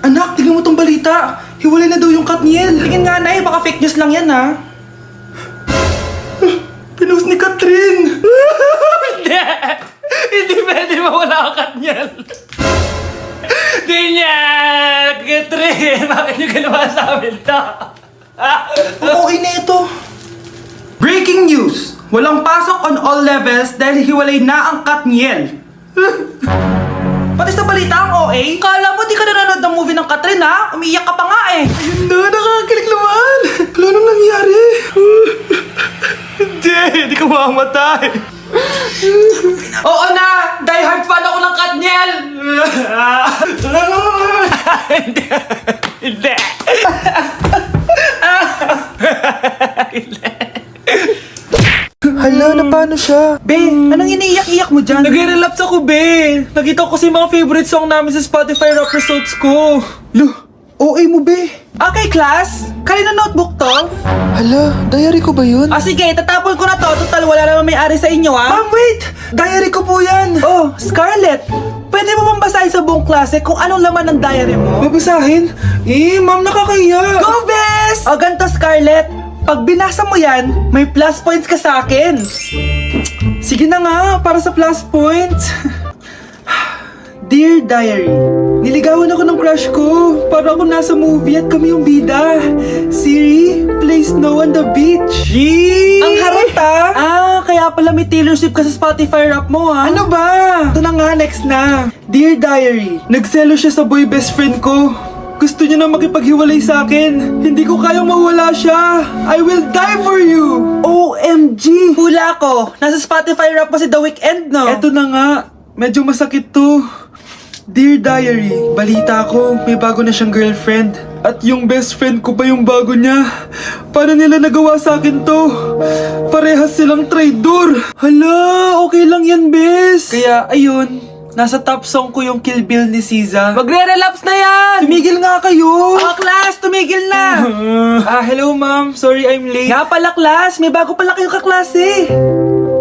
Anak, tingnan mo tong balita. Hiwalay na daw yung Katniel. Tingin nga, Nay. Baka fake news lang yan, ha? Pinost ni Catherine. Hindi! Hindi pwede mawala ang Katniel. Di niya! Catherine! Bakit niyo ginawa sa amin to? Okay na ito. Breaking news! Walang pasok on all levels dahil hiwalay na ang Katniel. Pati sa balita ang OA, kala mo di ka nanonood ng movie ng Catherine ha? Umiiyak ka pa nga eh. Ayun na, nakakakilig naman. Wala nang nangyari. Hindi ka mamamatay. Oo na, die hard fan ako ng Katniel. Hindi! Hindi! Hala, na paano siya? Be, anong iniiyak-iyak mo dyan? Nag-relapse ako, be! Nakita ko kasi mga favorite song namin sa Spotify rap results ko. Lo, OA mo be. Okay, class. Kanina notebook to? Hala, diary ko ba yun? Ah, sige, tatapon ko na to. Total, wala naman may-ari sa inyo, ha? Ma'am, wait! Diary ko po yan. Oh, Scarlett. Pwede mo bang basahin sa buong klase kung anong laman ng diary mo? Babasahin? Eh, ma'am, nakakahiya. Go, Bes! O, ganito, Scarlett. Pag binasa mo yan, may plus points ka sa akin. Sige na nga, para sa plus points. Dear Diary, niligawan ako ng crush ko. Para ako nasa movie at kami yung bida. Siri plays Snow on the Beach. Yee! Ang harot ah! Ah, kaya pala may Taylor Swift ka sa Spotify rap mo ah. Ano ba? Ito na nga, next na. Dear Diary, nagselo siya sa boy best friend ko. Gusto niya na makipaghiwalay sa akin. Hindi ko kayang mawala siya. I will die for you. OMG! Hula ko. Nasa Spotify rap pa si The Weeknd, no? Eto na nga. Medyo masakit to. Dear Diary, balita ko, may bago na siyang girlfriend. At yung best friend ko pa yung bago niya. Paano nila nagawa sa akin to? Parehas silang traitor. Hala, okay lang yan, bes. Kaya, ayun. Nasa top song ko yung Kill Bill ni SZA. Magre-relapse na yan! Tumigil nga kayo! Class, tumigil na! Hello ma'am. Sorry I'm late. Nga pala, class. May bago pala kayong kaklase.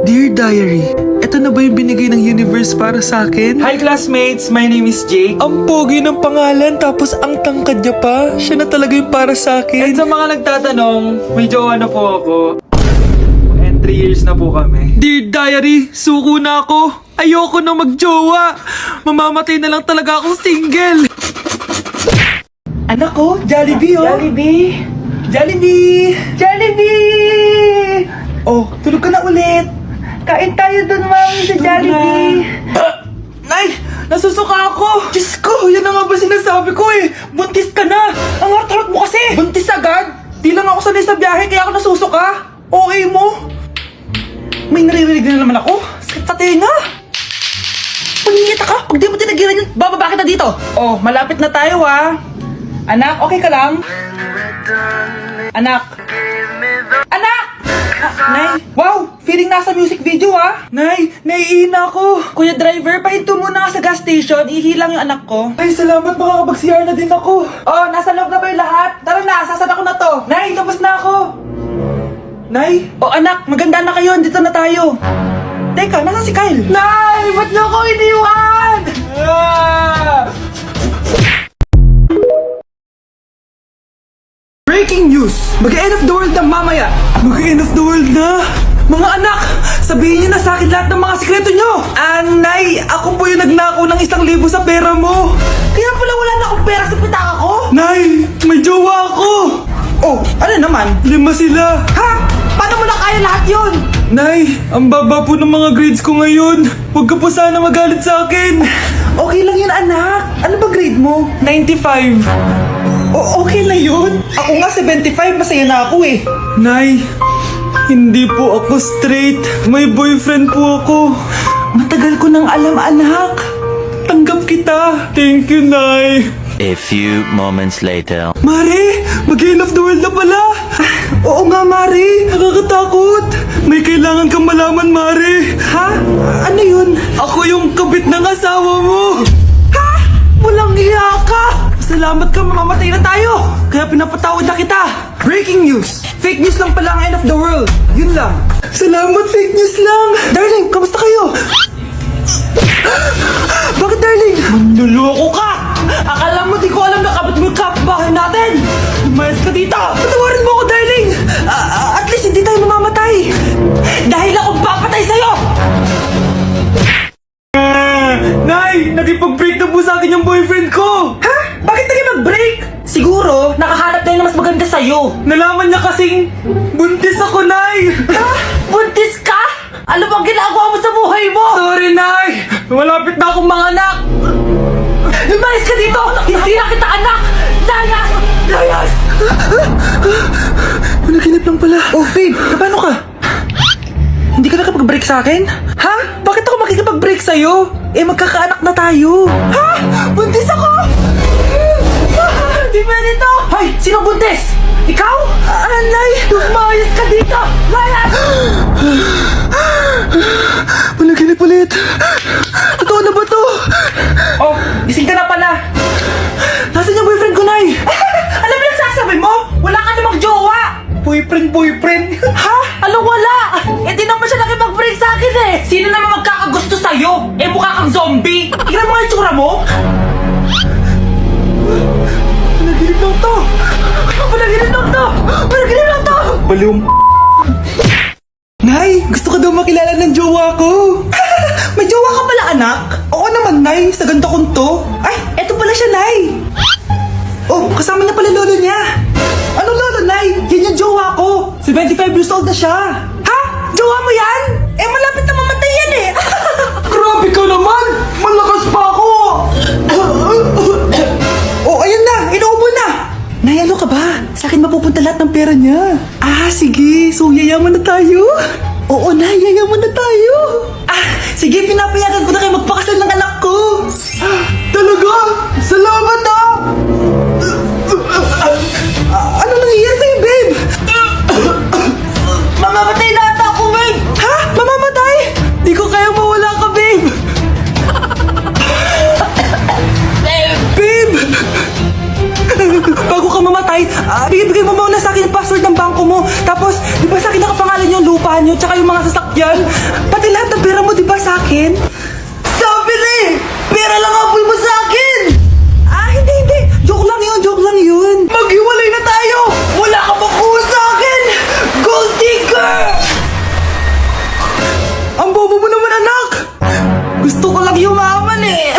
Dear Diary, eto na ba yung binigay ng universe para sa akin? Hi classmates, my name is Jake. Ang pogi ng pangalan tapos ang tangkad niya pa. Siya na talaga yung para sa akin. And sa mga nagtatanong, may jowa na po ako. And 3 years na po kami. Dear Diary, suko na ako. Ayoko na magjowa. Mamamatay na lang talaga akong single. Anak ko, Jollibee oh. Jollibee. Jollibee. Jollibee. Oh, tulog ka na ulit. Kain tayo dun, mami, sa Jollibee. Nay, nasusuka ako. Diyos ko, yan na nga ba sinasabi ko eh. Buntis ka na. Ang harot-harot mo kasi. Buntis agad? Di lang ako sanay sa biyahe kaya ako nasusuka. Okay mo? May naririnig na naman ako. Sakit sa tenga. Pangingita ka? Pag di mo tinagilan yun, bababa kita dito. Oh, malapit na tayo ha. Anak, okay ka lang? Anak. Anak! Nay, wow! Feeling nasa music video ha? Nay, naiihina ako. Kuya driver, pahinto muna ka sa gas station. Ihilang yung anak ko. Ay, salamat. Makakapag-CR na din ako. Oh, nasa loob na ba yung lahat? Tara na, sasad ako na to. Nay, tapos na ako. Nay? Oh anak, maganda na kayo. Dito na tayo. Teka, nasa si Kyle? Nay! Ba't niyo ako iniwan? Breaking news! Mag-end of the world na mamaya! Mag-end of the world na? Mga anak! Sabihin niyo na sa akin lahat ng mga sikreto niyo! Nay! Ako po yung nagnakaw ng 1,000 sa pera mo! Kaya pala wala na akong pera sa pitaka ko? Nay! May jowa ako! Oh, ano naman? 5 sila! Ha? Paano mo na kaya lahat yun? Nay, ang baba po ng mga grades ko ngayon. Huwag ka po sana magalit sa akin. Okay lang yun, anak. Ano ba grade mo? 95. Okay na yun. Ako nga 75, masaya na ako eh. Nay, hindi po ako straight. May boyfriend po ako. Matagal ko nang alam, anak. Tanggap kita. Thank you, Nay. A few moments later. Mare, mag-end of the world na pala. Oo nga, Mare. Nakakatakot. May kailangan kang malaman, Mare. Ha? Ano yun? Ako yung kabit ng asawa mo. Ha? Walang iya ka. Salamat ka, mamamatay na tayo. Kaya pinapatawad na kita. Breaking news. Fake news lang pala ang end of the world. Yun lang. Salamat, fake news lang. Darling, kamusta kayo? Bakit, darling? Manluloko ka. Akala mo di ko alam na natin! Lumayas ka dito! Patawarin mo ako, darling! At least hindi tayo mamamatay! Dahil ako papatay sa'yo! Nay! Nagipag-break na po sa akin yung boyfriend ko! Ha? Bakit naging mag-break? Siguro, nakahanap na yun na mas maganda sa'yo. Nalaman niya kasing buntis ako, Nay! Ha? Buntis ka? Ano bang ginagawa mo sa buhay mo? Sorry, Nay! Malapit na akong manganak! Lumayas ka dito! Hindi na kita anak! Layas! Layas! Panaginip lang pala. Oh, babe! Paano ka? Hindi ka nakapag-break sa akin? Ha? Bakit ako makikipag-break sa'yo? Eh, magkakaanak na tayo. Ha? Buntis ako? Di pwede to! Hoy! Sino buntis? Ikaw? Anay! Lumayas ka dito! Layas! Panaginip ulit. Totoo na ba to? Oh, gising ka na pala. Nasaan yung boyfriend ko, Nay? Alam mo yung sasabi mo? Wala ka namang jowa! Boyfriend? Ha? Anong wala? Eh di naman siya nakipag-break sa akin eh! Sino naman magkakagusto sa'yo? Eh mukha kang zombie! Tingnan mo nga yung tsura mo! Panaginip lang to! Panaginip lang to! Panaginip lang to! Balum... Nay, gusto ko daw makilala ng jowa ko. May jowa ka pala, anak? Oo naman, Nay. Sa ganda kong to. Ay, eto pala siya, Nay. Oh, kasama niya pala lolo niya. Ano lolo, Nay? Yan yung jowa ko. 75 years old na siya. Ha? Jowa mo yan? Eh, malapit na mamatay yan eh. Grabe ka naman. Malakas pa ako. Oh, ayun na. Inuubo na. Nay, ano ka ba? Sa akin mapupunta lahat ng pera niya. Ah, sige. So, yayaman na tayo? Oo, Nay. Yayaman na tayo. Ah, sige. Pinapayagan ko na kayo magpakasal ng anak ko. Ah, talaga? Salamat ah! Ano nangyayari sa'yo, babe? Mamamatay na ata ako, babe! Ha? Mamamatay? Di ko kaya mawala ka, babe! Babe! Bago ka mamatay, bigay mo muna sa akin yung password ng bangko mo. Tapos, di ba sa akin nakapangalan yung lupa nyo, tsaka yung mga sasakyan? Pati lahat ng pera mo, di ba sa akin? Sabi na eh! Pera lang apoy mo sa akin! Ah, hindi. Joke lang yun. Maghiwalay na tayo! Wala ka makuha sa akin! Gold digger! Ang bobo mo naman, anak! Gusto ko lang yumaman eh!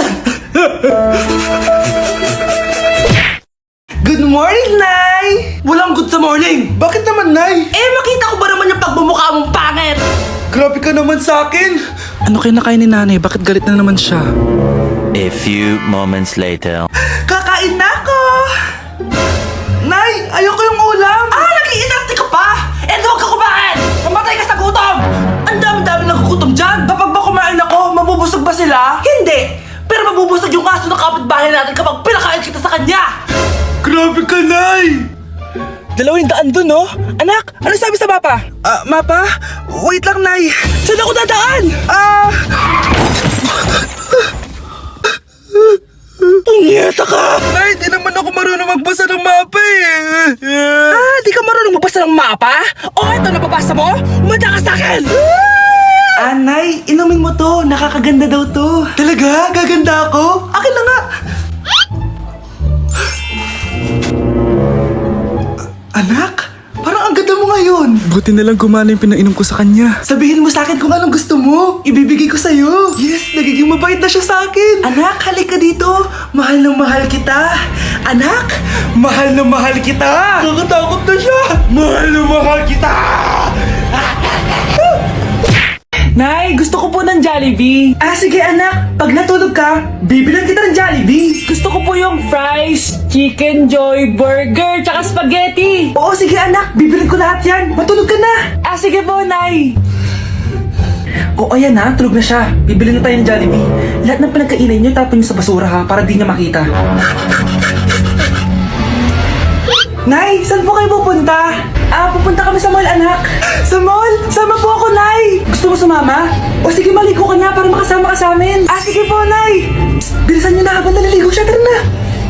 Good morning, Nay! Walang good sa morning! Bakit naman, Nay? Eh, makita ko ba naman yung pagmumukha mong pangit? Grabe ka naman sa akin! Ano kinakain ni Nanay? Bakit galit na naman siya? A few moments later. Kakain na ako! Nay, ayoko yung ulam! Ah, nag-iinarte ka pa! Eh, huwag ka kumain! Mamatay ka sa gutom! Ang dami-dami nagugutom dyan! Kapag ba kumain ako, mabubusog ba sila? Hindi! Pero mabubusog yung aso ng kapitbahay natin kapag pinakain kita sa kanya! Grabe ka, Nay! 200 dun, no? Anak, ano sabi sa mapa? Mapa? Wait lang, Nay. Saan ako dadaan? Punyeta ka! Nay, di naman ako marunong magbasa ng mapa eh. Di ka marunong magbasa ng mapa? O, ito nababasa mo? Umanda ka sa akin! Nay, inumin mo to. Nakakaganda daw to. Talaga? Gaganda ako? Akin na nga. Anak, parang ang ganda mo ngayon. Buti na lang gumana yung pinainom ko sa kanya. Sabihin mo sa akin kung anong gusto mo. Ibibigay ko sa'yo. Yes, nagiging mabait na siya sa akin. Anak, halika dito. Mahal na mahal kita. Anak, mahal na mahal kita. Nakakatakot na siya. Mahal na mahal kita. Nay, gusto ko po ng Jollibee. Sige anak, pag natulog ka, bibilan kita ng Jollibee. Gusto ko po yung fries, chicken joy, burger, tsaka spaghetti. Oo, sige anak, bibilan ko lahat yan. Matulog ka na. Sige po, Nay. Oo, ayan na, tulog na siya. Bibilan na tayo ng Jollibee. Lahat ng pinagkainan niyo, tapon niyo sa basura ha, para di niya makita. Nay, saan po kayo pupunta? Pupunta kami sa mall, anak. Sa mall? Sama po ako, Nay. Gusto mo sumama? O sige, maligo ka na para makasama ka sa amin. Sige po, Nay. Psst, bilisan niyo na habang naliligo siya. Tara na.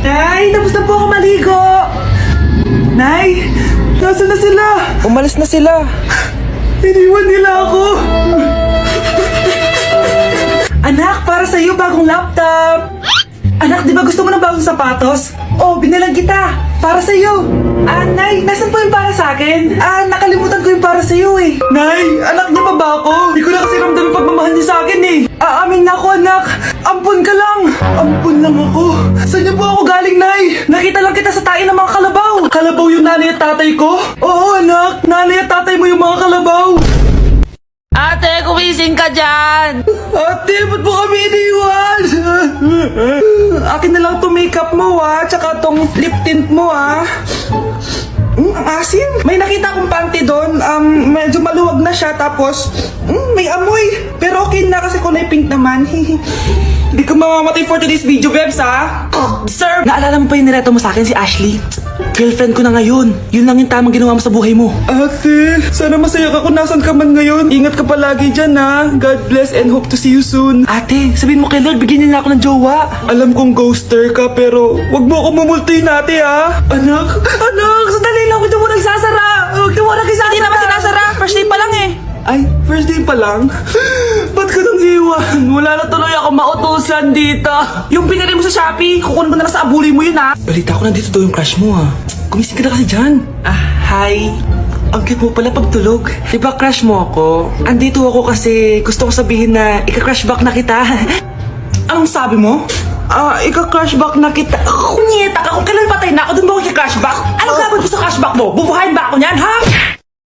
Nay, tapos na po ako maligo. Nay, nasaan na sila? Umalis na sila. Iniwan nila ako. Anak, para sa'yo bagong laptop. Anak, di ba gusto mo ng bagong sapatos? Oh, binalang kita. Para sa'yo. Nay, nasan po yung para sa akin? Nakalimutan ko yung para sa'yo eh. Nay, anak niya pa ba ako? Hindi ko na kasi ramdam yung pagmamahal niya sa akin eh. Aamin na ako, anak. Ampun ka lang. Ampun lang ako. Saan niyo po ako galing, Nay? Nakita lang kita sa tayo ng mga kalabaw. Kalabaw yung nanay at tatay ko? Oo, anak. Nanay at tatay mo yung mga kalabaw. Ate, kumising ka dyan! Ate, ba't mo kami iniwan? Akin na lang itong makeup mo, tsaka itong lip tint mo, ang asim. May nakita akong panty doon. Medyo maluwag na siya, tapos may amoy. Pero okay na kasi kulay pink naman. Hindi ka mamamatay for today's video, Bebs, Sir! Naalala mo pa yung nireto mo sa akin si Ashley? Girlfriend ko na ngayon. Yun lang yung tamang ginawa mo sa buhay mo. Ate, sana masaya ka kung nasan ka man ngayon. Ingat ka palagi dyan, God bless and hope to see you soon. Ate, sabihin mo kay Lord, bigyan niya na ako ng jowa. Alam kong ghoster ka, pero wag mo ako mamultuin, ate, Anak, sandali lang. Huwag mo nagsasara. Huwag mo nagsasara. Hindi naman sinasara. First day pa lang eh. Ay, first day pa lang? Ba't ka nang iwan? Wala na tuloy ako mautusan dito. Yung pinili mo sa Shopee, kukunin ko na lang sa abuli mo yun, Balita ko nandito daw yung crush mo, Gumising ka na kasi dyan. Hi. Ang cute mo pala pagtulog. Diba crush mo ako? Andito ako kasi gusto ko sabihin na ika-crush back na kita. Anong sabi mo? Ika-crush back na kita. Kunyeta ka, kung kailan patay na ako, dun ba ako ika-crush back? Anong gagawin ko sa crush back mo? Bubuhayin ba ako niyan, ha?